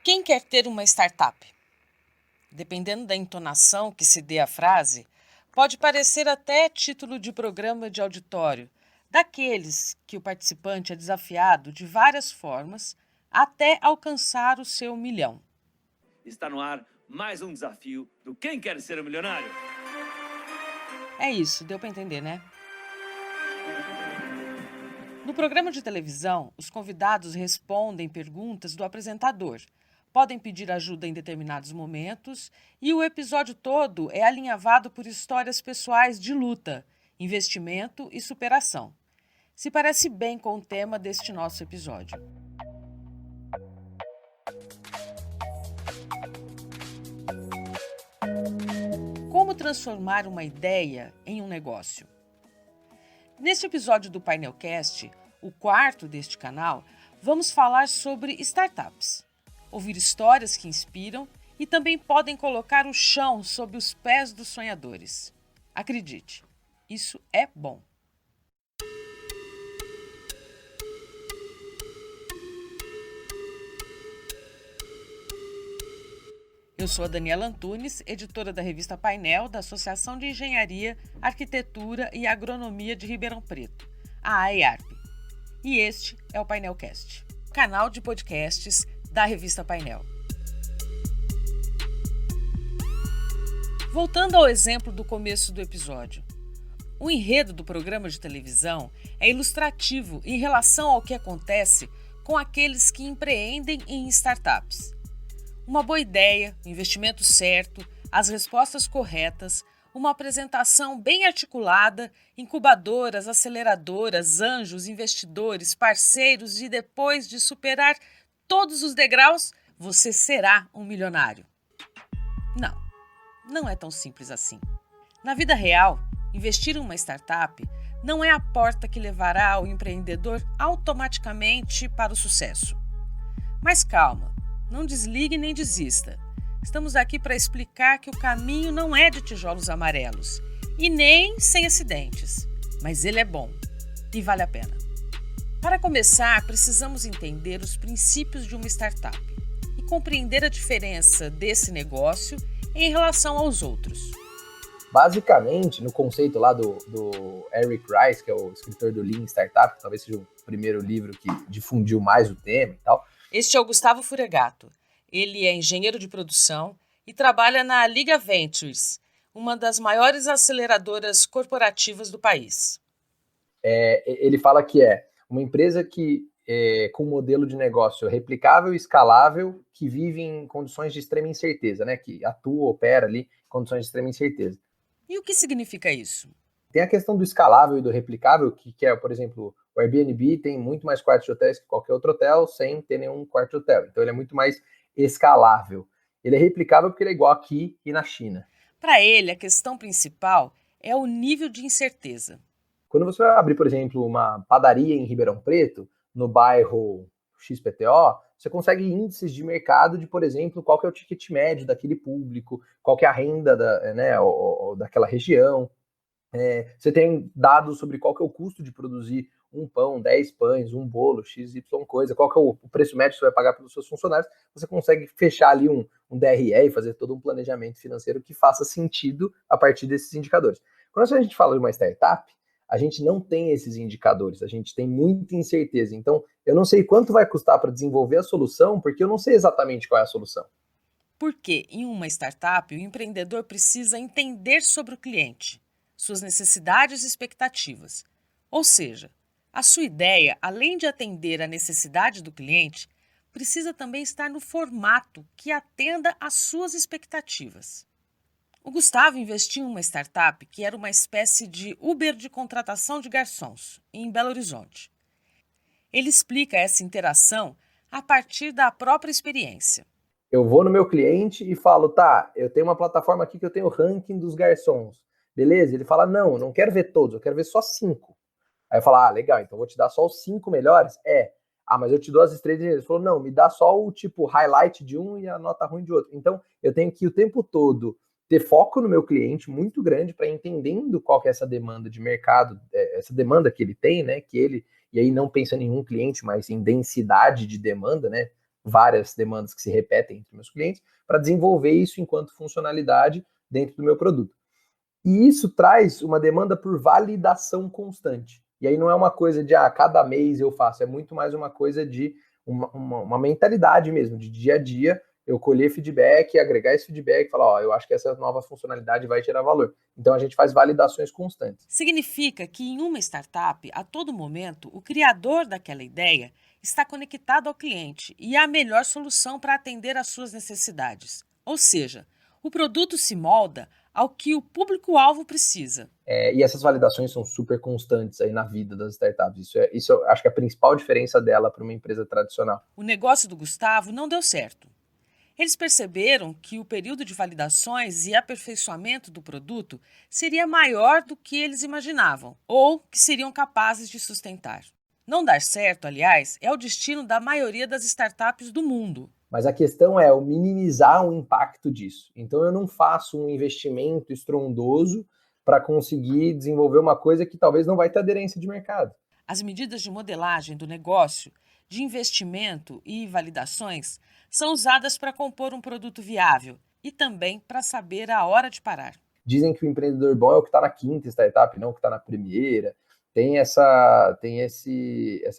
Quem quer ter uma startup? Dependendo da entonação que se dê à frase, pode parecer até título de programa de auditório, daqueles que o participante é desafiado de várias formas até alcançar o seu milhão. Está no ar mais um desafio do Quem Quer Ser um Milionário? É isso, deu para entender, né? No programa de televisão, os convidados respondem perguntas do apresentador, podem pedir ajuda em determinados momentos e o episódio todo é alinhavado por histórias pessoais de luta, investimento e superação. Se parece bem com o tema deste nosso episódio. Como transformar uma ideia em um negócio? Neste episódio do Painelcast, o quarto deste canal, vamos falar sobre startups. Ouvir histórias que inspiram e também podem colocar o chão sob os pés dos sonhadores. Acredite, isso é bom. Eu sou a Daniela Antunes, editora da revista Painel, da Associação de Engenharia, Arquitetura e Agronomia de Ribeirão Preto, a AEARP. E este é o Painelcast, canal de podcasts da revista Painel. Voltando ao exemplo do começo do episódio. O enredo do programa de televisão é ilustrativo em relação ao que acontece com aqueles que empreendem em startups. Uma boa ideia, o investimento certo, as respostas corretas, uma apresentação bem articulada, incubadoras, aceleradoras, anjos, investidores, parceiros e depois de superar todos os degraus, você será um milionário. Não é tão simples assim. Na vida real, investir em uma startup não é a porta que levará o empreendedor automaticamente para o sucesso. Mas calma. Não desligue nem desista. Estamos aqui para explicar que o caminho não é de tijolos amarelos e nem sem acidentes, mas ele é bom e vale a pena. Para começar, precisamos entender os princípios de uma startup e compreender a diferença desse negócio em relação aos outros. Basicamente, no conceito lá do Eric Rice, que é o escritor do Lean Startup, que talvez seja o primeiro livro que difundiu mais o tema e tal. Este é o Gustavo Furegato. Ele é engenheiro de produção e trabalha na Liga Ventures, uma das maiores aceleradoras corporativas do país. Ele fala que é uma empresa com um modelo de negócio replicável e escalável, que vive em condições de extrema incerteza, né? Que atua, opera ali em condições de extrema incerteza. E o que significa isso? Tem a questão do escalável e do replicável, que é, por exemplo, o Airbnb tem muito mais quartos de hotéis que qualquer outro hotel, sem ter nenhum quarto de hotel. Então ele é muito mais escalável. Ele é replicável porque ele é igual aqui e na China. Para ele, a questão principal é o nível de incerteza. Quando você vai abrir, por exemplo, uma padaria em Ribeirão Preto, no bairro XPTO, você consegue índices de mercado de, por exemplo, qual que é o ticket médio daquele público, qual que é a renda daquela região. Você tem dados sobre qual que é o custo de produzir um pão, 10 pães, um bolo, XY coisa, qual que é o preço médio que você vai pagar pelos seus funcionários. Você consegue fechar ali um DRE e fazer todo um planejamento financeiro que faça sentido a partir desses indicadores. Quando a gente fala de uma startup, a gente não tem esses indicadores, a gente tem muita incerteza. Então, eu não sei quanto vai custar para desenvolver a solução, porque eu não sei exatamente qual é a solução. Porque em uma startup, o empreendedor precisa entender sobre o cliente, suas necessidades e expectativas. Ou seja, a sua ideia, além de atender à necessidade do cliente, precisa também estar no formato que atenda às suas expectativas. O Gustavo investiu em uma startup que era uma espécie de Uber de contratação de garçons, em Belo Horizonte. Ele explica essa interação a partir da própria experiência. Eu vou no meu cliente e falo, tá, eu tenho uma plataforma aqui que eu tenho o ranking dos garçons. Beleza? Ele fala, não, eu não quero ver todos, eu quero ver só 5. Aí eu falo, legal, então eu vou te dar só os 5 melhores? Mas eu te dou as estrelas. Ele falou, não, me dá só o tipo highlight de um e a nota ruim de outro. Então, eu tenho que o tempo todo ter foco no meu cliente muito grande para entendendo qual que é essa demanda de mercado, essa demanda que ele tem, né? Que ele, e aí não pensa em nenhum cliente, mas em densidade de demanda, né? várias demandas que se repetem entre meus clientes, para desenvolver isso enquanto funcionalidade dentro do meu produto. E isso traz uma demanda por validação constante. E aí não é uma coisa de, cada mês eu faço, é muito mais uma coisa de uma mentalidade mesmo, de dia a dia, eu colher feedback, agregar esse feedback e falar, eu acho que essa nova funcionalidade vai gerar valor. Então a gente faz validações constantes. Significa que em uma startup, a todo momento, o criador daquela ideia está conectado ao cliente e é a melhor solução para atender às suas necessidades. Ou seja, o produto se molda ao que o público-alvo precisa. E essas validações são super constantes aí na vida das startups. Isso eu acho que é a principal diferença dela para uma empresa tradicional. O negócio do Gustavo não deu certo. Eles perceberam que o período de validações e aperfeiçoamento do produto seria maior do que eles imaginavam, ou que seriam capazes de sustentar. Não dar certo, aliás, é o destino da maioria das startups do mundo. Mas a questão é minimizar o impacto disso. Então eu não faço um investimento estrondoso para conseguir desenvolver uma coisa que talvez não vai ter aderência de mercado. As medidas de modelagem do negócio, de investimento e validações são usadas para compor um produto viável e também para saber a hora de parar. Dizem que o empreendedor bom é o que está na quinta startup, não o que está na primeira. Tem essa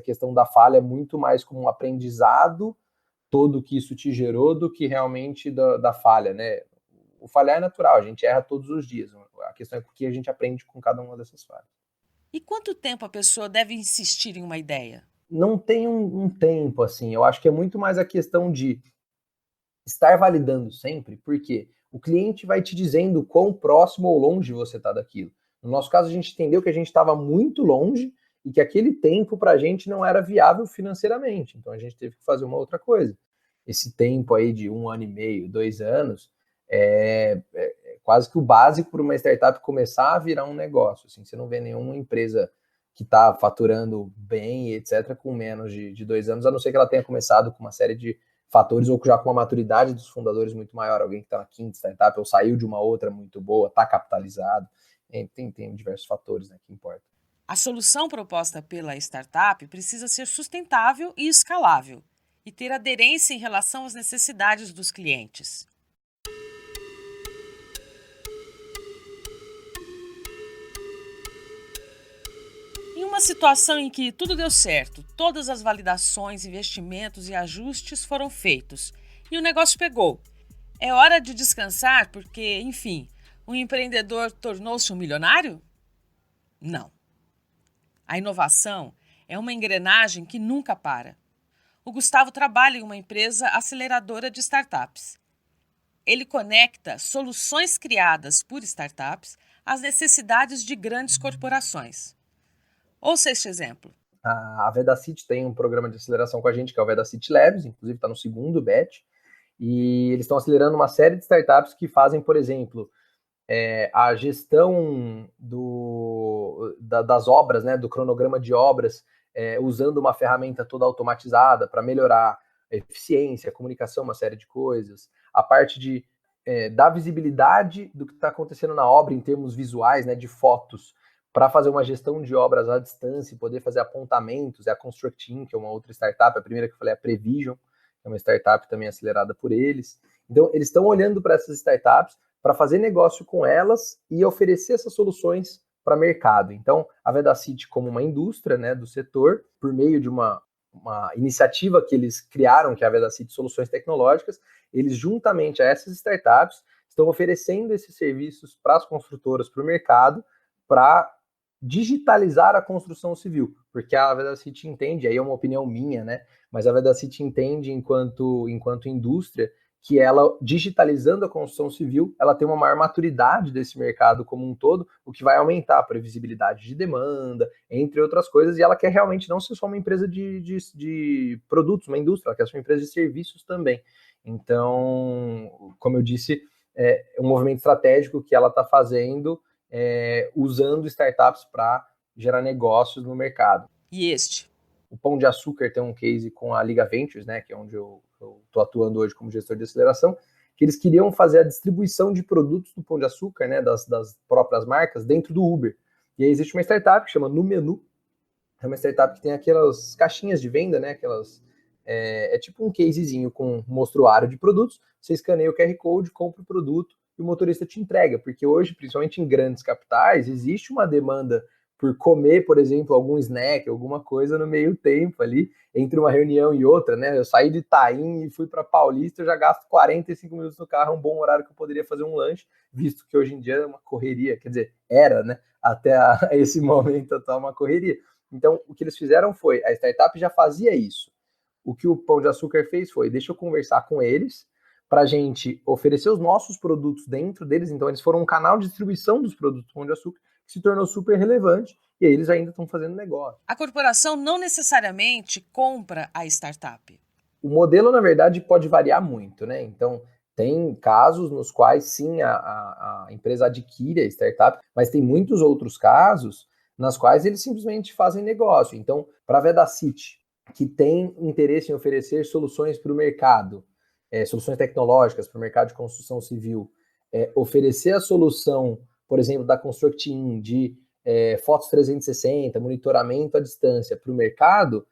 questão da falha muito mais como um aprendizado todo que isso te gerou do que realmente da falha, né? O falhar é natural, a gente erra todos os dias. A questão é o que a gente aprende com cada uma dessas falhas. E quanto tempo a pessoa deve insistir em uma ideia? Não tem um tempo, assim. Eu acho que é muito mais a questão de estar validando sempre, porque o cliente vai te dizendo quão próximo ou longe você está daquilo. No nosso caso, a gente entendeu que a gente estava muito longe e que aquele tempo para a gente não era viável financeiramente. Então a gente teve que fazer uma outra coisa. Esse tempo aí de 1 ano e meio, 2 anos, é quase que o básico para uma startup começar a virar um negócio. Assim, você não vê nenhuma empresa que está faturando bem, etc., com menos de 2 anos, a não ser que ela tenha começado com uma série de fatores ou já com uma maturidade dos fundadores muito maior, alguém que está na quinta startup ou saiu de uma outra muito boa, está capitalizado. Tem diversos fatores, né, que importam. A solução proposta pela startup precisa ser sustentável e escalável e ter aderência em relação às necessidades dos clientes. Em uma situação em que tudo deu certo, todas as validações, investimentos e ajustes foram feitos e o negócio pegou, é hora de descansar porque, enfim, o empreendedor tornou-se um milionário? Não. A inovação é uma engrenagem que nunca para. O Gustavo trabalha em uma empresa aceleradora de startups. Ele conecta soluções criadas por startups às necessidades de grandes corporações. Ouça este exemplo. A Vedacity tem um programa de aceleração com a gente, que é o Vedacity Labs, inclusive está no segundo batch, e eles estão acelerando uma série de startups que fazem, por exemplo, a gestão das obras, né, do cronograma de obras, usando uma ferramenta toda automatizada para melhorar a eficiência, a comunicação, uma série de coisas. A parte da visibilidade do que está acontecendo na obra em termos visuais, né, de fotos, para fazer uma gestão de obras à distância e poder fazer apontamentos. É a Constructing, que é uma outra startup, a primeira que eu falei é a Prevision, que é uma startup também acelerada por eles. Então, eles estão olhando para essas startups para fazer negócio com elas e oferecer essas soluções para mercado. Então, a Vedacity, como uma indústria, né, do setor, por meio de uma iniciativa que eles criaram, que é a Vedacity Soluções Tecnológicas, eles, juntamente a essas startups, estão oferecendo esses serviços para as construtoras, para o mercado, para digitalizar a construção civil, porque a Vedacity entende, aí é uma opinião minha, né, mas a Vedacity entende, enquanto indústria, que ela, digitalizando a construção civil, ela tem uma maior maturidade desse mercado como um todo, o que vai aumentar a previsibilidade de demanda, entre outras coisas, e ela quer realmente não ser só uma empresa de produtos, uma indústria, ela quer ser uma empresa de serviços também. Então, como eu disse, é um movimento estratégico que ela está fazendo, usando startups para gerar negócios no mercado. E este? O Pão de Açúcar tem um case com a Liga Ventures, né, que é onde eu estou atuando hoje como gestor de aceleração, que eles queriam fazer a distribuição de produtos do Pão de Açúcar, né, das próprias marcas, dentro do Uber. E aí existe uma startup que chama No Menu, é uma startup que tem aquelas caixinhas de venda, né, aquelas é tipo um casezinho com um mostruário de produtos, você escaneia o QR Code, compra o produto e o motorista te entrega, porque hoje, principalmente em grandes capitais, existe uma demanda por comer, por exemplo, algum snack, alguma coisa no meio tempo ali, entre uma reunião e outra, né? Eu saí de Itaim e fui para Paulista, eu já gasto 45 minutos no carro, é um bom horário que eu poderia fazer um lanche, visto que hoje em dia é uma correria, quer dizer, era, né? Até esse momento atual uma correria. Então, o que eles fizeram foi, a startup já fazia isso. O que o Pão de Açúcar fez foi, deixa eu conversar com eles, para a gente oferecer os nossos produtos dentro deles. Então, eles foram um canal de distribuição dos produtos do Pão de Açúcar, que se tornou super relevante, e aí eles ainda estão fazendo negócio. A corporação não necessariamente compra a startup. O modelo, na verdade, pode variar muito, né? Então, tem casos nos quais, sim, a empresa adquire a startup, mas tem muitos outros casos nas quais eles simplesmente fazem negócio. Então, para a Vedacity, que tem interesse em oferecer soluções para o mercado, soluções tecnológicas para o mercado de construção civil, oferecer a solução, por exemplo, da Construct-in de fotos 360, monitoramento à distância para o mercado,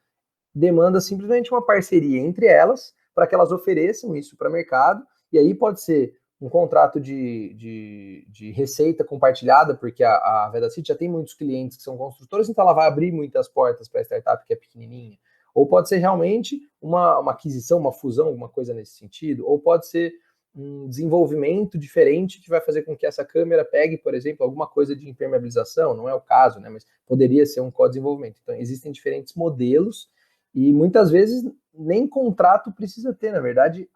demanda simplesmente uma parceria entre elas para que elas ofereçam isso para o mercado, e aí pode ser um contrato de receita compartilhada, porque a Vedacity já tem muitos clientes que são construtores, então ela vai abrir muitas portas para a startup que é pequenininha. Ou pode ser realmente uma aquisição, uma fusão, alguma coisa nesse sentido, ou pode ser um desenvolvimento diferente que vai fazer com que essa câmera pegue, por exemplo, alguma coisa de impermeabilização, não é o caso, né, mas poderia ser um co-desenvolvimento. Então, existem diferentes modelos e muitas vezes nem contrato precisa ter, na verdade,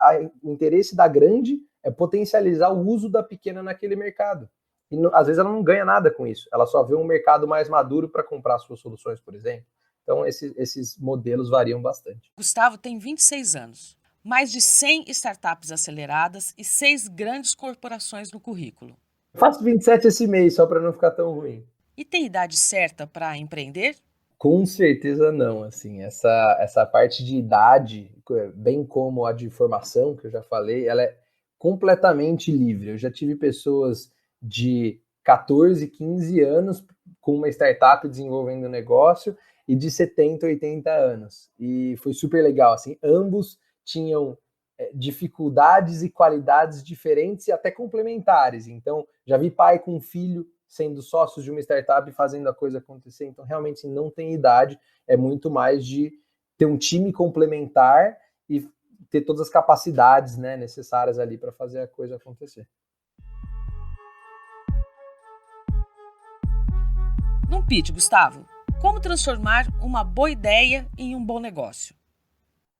o interesse da grande é potencializar o uso da pequena naquele mercado. E às vezes ela não ganha nada com isso, ela só vê um mercado mais maduro para comprar suas soluções, por exemplo. Então, esses modelos variam bastante. Gustavo tem 26 anos, mais de 100 startups aceleradas e 6 grandes corporações no currículo. Faço 27 esse mês, só para não ficar tão ruim. E tem idade certa para empreender? Com certeza não, assim, essa parte de idade, bem como a de formação, que eu já falei, ela é completamente livre. Eu já tive pessoas de 14, 15 anos com uma startup desenvolvendo negócio e de 70, 80 anos. E foi super legal, assim, ambos tinham dificuldades e qualidades diferentes e até complementares. Então, já vi pai com filho sendo sócios de uma startup e fazendo a coisa acontecer. Então, realmente, não tem idade, é muito mais de ter um time complementar e ter todas as capacidades, né, necessárias ali para fazer a coisa acontecer. Num pitch, Gustavo, como transformar uma boa ideia em um bom negócio?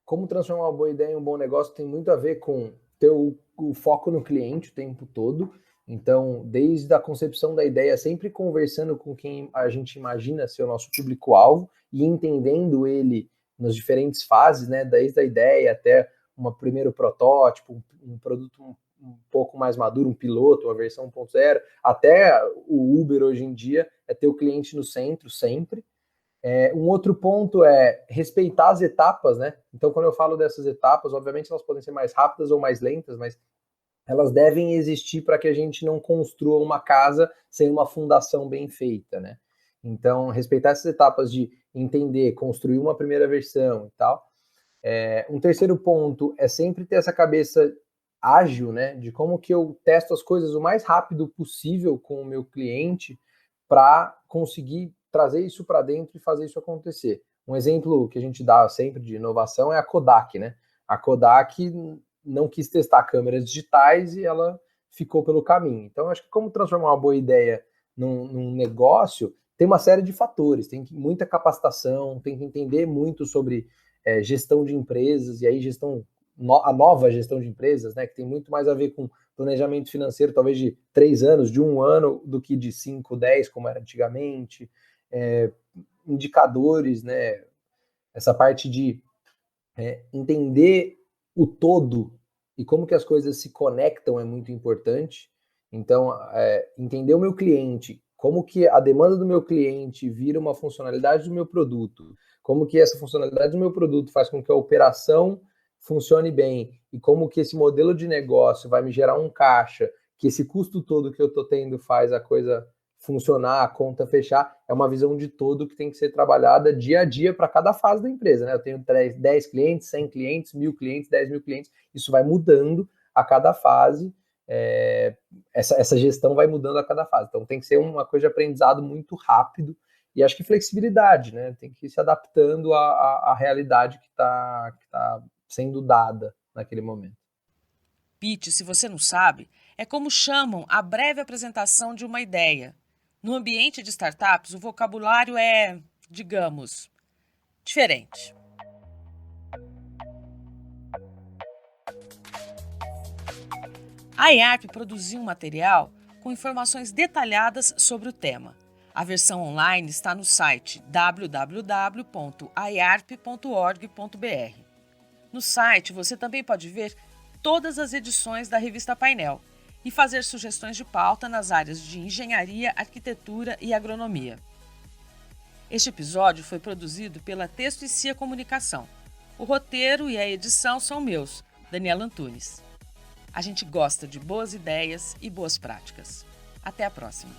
Como transformar uma boa ideia em um bom negócio tem muito a ver com ter o foco no cliente o tempo todo. Então, desde a concepção da ideia, sempre conversando com quem a gente imagina ser o nosso público-alvo e entendendo ele nas diferentes fases, né, desde a ideia até um primeiro protótipo, um produto um pouco mais maduro, um piloto, uma versão 1.0, até o Uber hoje em dia é ter o cliente no centro sempre. Um outro ponto é respeitar as etapas, né? Então, quando eu falo dessas etapas, obviamente elas podem ser mais rápidas ou mais lentas, mas elas devem existir para que a gente não construa uma casa sem uma fundação bem feita, né? Então, respeitar essas etapas de entender, construir uma primeira versão e tal. Um terceiro ponto é sempre ter essa cabeça ágil, né? De como que eu testo as coisas o mais rápido possível com o meu cliente para conseguir trazer isso para dentro e fazer isso acontecer. Um exemplo que a gente dá sempre de inovação é a Kodak, né? A Kodak não quis testar câmeras digitais e ela ficou pelo caminho. Então, acho que como transformar uma boa ideia num negócio, tem uma série de fatores, tem muita capacitação, tem que entender muito sobre gestão de empresas, e aí a nova gestão de empresas, né, que tem muito mais a ver com planejamento financeiro, talvez de 3 anos, de 1 ano, do que de 5, 10, como era antigamente, indicadores, né, essa parte de entender o todo e como que as coisas se conectam é muito importante. Então, entender o meu cliente, como que a demanda do meu cliente vira uma funcionalidade do meu produto, como que essa funcionalidade do meu produto faz com que a operação funcione bem e como que esse modelo de negócio vai me gerar um caixa, que esse custo todo que eu estou tendo faz a coisa funcionar, a conta fechar, é uma visão de todo que tem que ser trabalhada dia a dia para cada fase da empresa, né? Eu tenho 10 clientes, 100 clientes, 1.000 clientes, 10.000 clientes, isso vai mudando a cada fase, essa gestão vai mudando a cada fase, então tem que ser uma coisa de aprendizado muito rápido, e acho que flexibilidade, né? Tem que ir se adaptando à realidade que tá sendo dada naquele momento. Pitch, se você não sabe, é como chamam a breve apresentação de uma ideia. No ambiente de startups, o vocabulário é, digamos, diferente. A IARP produziu um material com informações detalhadas sobre o tema. A versão online está no site www.iarp.org.br. No site, você também pode ver todas as edições da revista Painel e fazer sugestões de pauta nas áreas de engenharia, arquitetura e agronomia. Este episódio foi produzido pela Texto e Cia Comunicação. O roteiro e a edição são meus, Daniela Antunes. A gente gosta de boas ideias e boas práticas. Até a próxima!